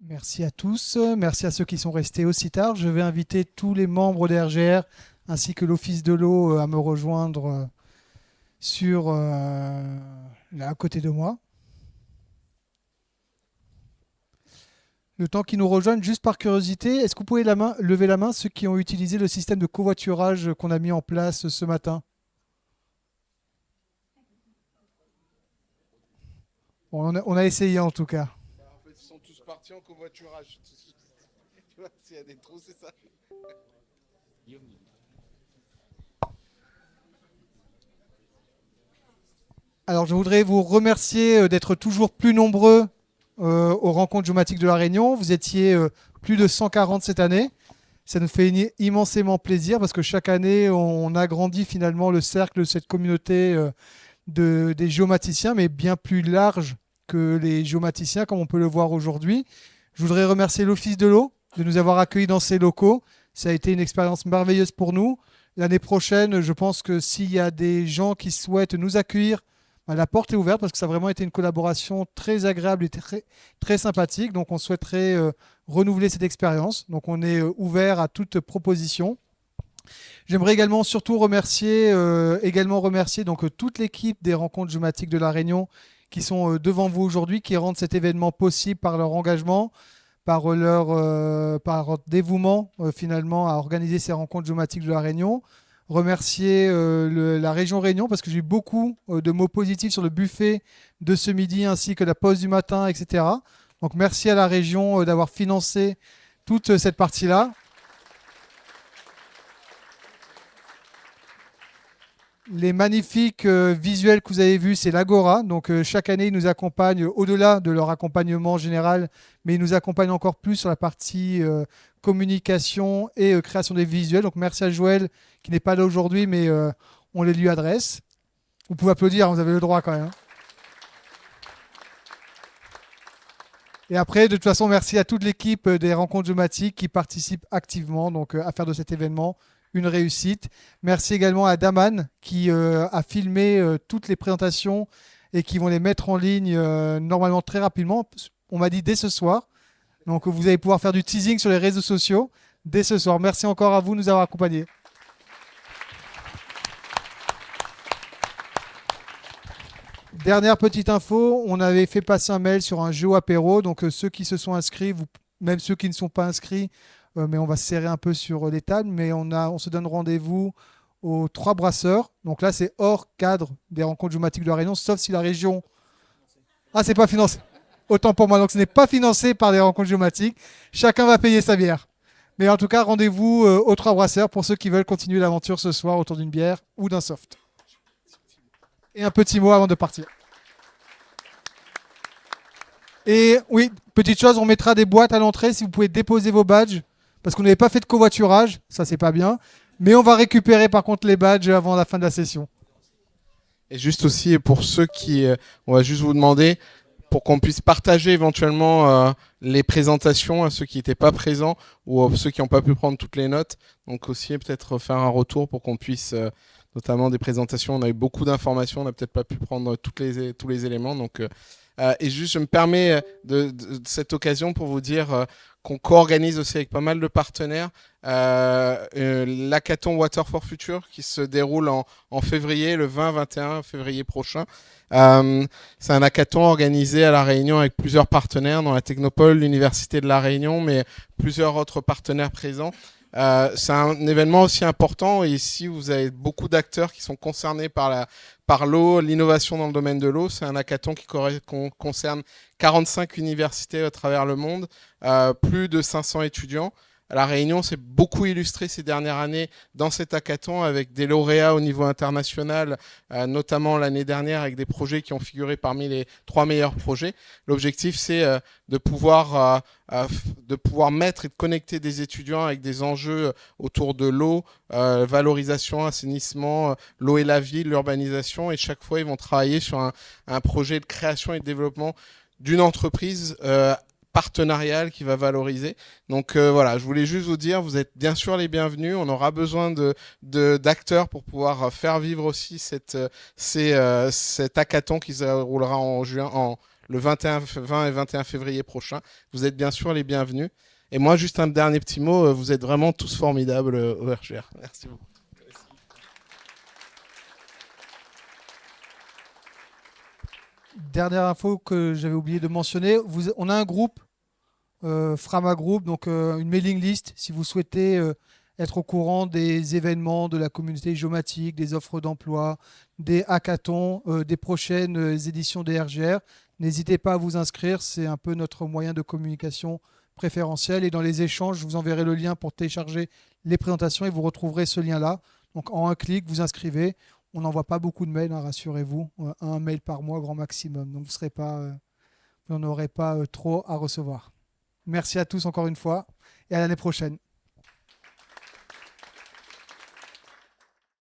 Merci à tous, merci à ceux qui sont restés aussi tard. Je vais inviter tous les membres des RGR ainsi que l'Office de l'eau à me rejoindre sur là à côté de moi. Le temps qu'ils nous rejoignent, juste par curiosité, est-ce que vous pouvez lever la main ceux qui ont utilisé le système de covoiturage qu'on a mis en place ce matin? Bon, on a essayé en tout cas. En fait, ils sont tous partis en covoiturage. Tu vois, s'il y a des trous, c'est ça. Alors je voudrais vous remercier d'être toujours plus nombreux aux rencontres géomatiques de la Réunion. Vous étiez plus de 140 cette année. Ça nous fait immensément plaisir parce que chaque année, on agrandit finalement le cercle de cette communauté des géomaticiens, mais bien plus large que les géomaticiens, comme on peut le voir aujourd'hui. Je voudrais remercier l'Office de l'eau de nous avoir accueillis dans ces locaux. Ça a été une expérience merveilleuse pour nous. L'année prochaine, je pense que s'il y a des gens qui souhaitent nous accueillir, ben, la porte est ouverte parce que ça a vraiment été une collaboration très agréable et très, très sympathique. Donc on souhaiterait renouveler cette expérience. Donc on est ouvert à toute proposition. J'aimerais également surtout remercier donc toute l'équipe des rencontres géomatiques de la Réunion qui sont devant vous aujourd'hui, qui rendent cet événement possible par leur engagement, par dévouement finalement à organiser ces rencontres géomatiques de la Réunion. Remercier la région Réunion parce que j'ai eu beaucoup de mots positifs sur le buffet de ce midi ainsi que la pause du matin, etc. Donc merci à la région d'avoir financé toute cette partie-là. Les magnifiques visuels que vous avez vus, c'est l'Agora. Donc chaque année, ils nous accompagnent au-delà de leur accompagnement général, mais ils nous accompagnent encore plus sur la partie communication et création des visuels. Donc merci à Joël qui n'est pas là aujourd'hui, mais on les lui adresse. Vous pouvez applaudir, hein, vous avez le droit quand même, hein. Et après, de toute façon, merci à toute l'équipe des rencontres géomatiques qui participe activement donc, à faire de cet événement une réussite. Merci également à Daman qui a filmé toutes les présentations et qui vont les mettre en ligne normalement très rapidement. On m'a dit dès ce soir. Donc vous allez pouvoir faire du teasing sur les réseaux sociaux dès ce soir. Merci encore à vous de nous avoir accompagnés. Dernière petite info, on avait fait passer un mail sur un jeu apéro. Donc ceux qui se sont inscrits, même ceux qui ne sont pas inscrits, mais on va se serrer un peu sur les tables. Mais on se donne rendez-vous aux trois brasseurs. Donc là, c'est hors cadre des rencontres géomatiques de la Réunion, sauf si la région. Ah, c'est pas financé. Autant pour moi. Donc ce n'est pas financé par les rencontres géomatiques. Chacun va payer sa bière. Mais en tout cas, rendez-vous aux trois brasseurs pour ceux qui veulent continuer l'aventure ce soir autour d'une bière ou d'un soft. Et un petit mot avant de partir. Et oui, petite chose, on mettra des boîtes à l'entrée si vous pouvez déposer vos badges. Parce qu'on n'avait pas fait de covoiturage, ça c'est pas bien. Mais on va récupérer par contre les badges avant la fin de la session. Et juste aussi pour ceux qui, on va juste vous demander pour qu'on puisse partager éventuellement les présentations à ceux qui n'étaient pas présents ou à ceux qui n'ont pas pu prendre toutes les notes. Donc aussi peut-être faire un retour pour qu'on puisse, notamment des présentations, on a eu beaucoup d'informations, on n'a peut-être pas pu prendre tous les éléments. Donc, et juste, je me permets de cette occasion pour vous dire qu'on co-organise aussi avec pas mal de partenaires l'hackathon Water for Future qui se déroule en février, le 20-21 février prochain. C'est un hackathon organisé à La Réunion avec plusieurs partenaires, dans la Technopole, l'Université de La Réunion, mais plusieurs autres partenaires présents. C'est un événement aussi important et ici vous avez beaucoup d'acteurs qui sont concernés par l'eau, l'innovation dans le domaine de l'eau. C'est un hackathon qui concerne 45 universités à travers le monde, plus de 500 étudiants. À La Réunion, c'est beaucoup illustré ces dernières années dans cet hackathon avec des lauréats au niveau international, notamment l'année dernière avec des projets qui ont figuré parmi les 3 meilleurs projets. L'objectif, c'est de pouvoir mettre et de connecter des étudiants avec des enjeux autour de l'eau, valorisation, assainissement, l'eau et la vie, l'urbanisation. Et chaque fois, ils vont travailler sur un projet de création et de développement d'une entreprise partenariale qui va valoriser. Donc voilà, je voulais juste vous dire, vous êtes bien sûr les bienvenus. On aura besoin d'acteurs pour pouvoir faire vivre aussi cet hackathon qui se déroulera en le 20 et 21 février prochain. Vous êtes bien sûr les bienvenus. Et moi, juste un dernier petit mot, vous êtes vraiment tous formidables au RGR. Merci beaucoup. Dernière info que j'avais oublié de mentionner, on a un groupe, Frama Group, donc une mailing list, si vous souhaitez être au courant des événements de la communauté géomatique, des offres d'emploi, des hackathons, des prochaines éditions des RGR. N'hésitez pas à vous inscrire, c'est un peu notre moyen de communication préférentiel. Et dans les échanges, je vous enverrai le lien pour télécharger les présentations et vous retrouverez ce lien-là. Donc en un clic, vous inscrivez. On n'envoie pas beaucoup de mails, hein, rassurez-vous. Un mail par mois, grand maximum. Donc vous n'en aurez pas trop à recevoir. Merci à tous encore une fois et à l'année prochaine.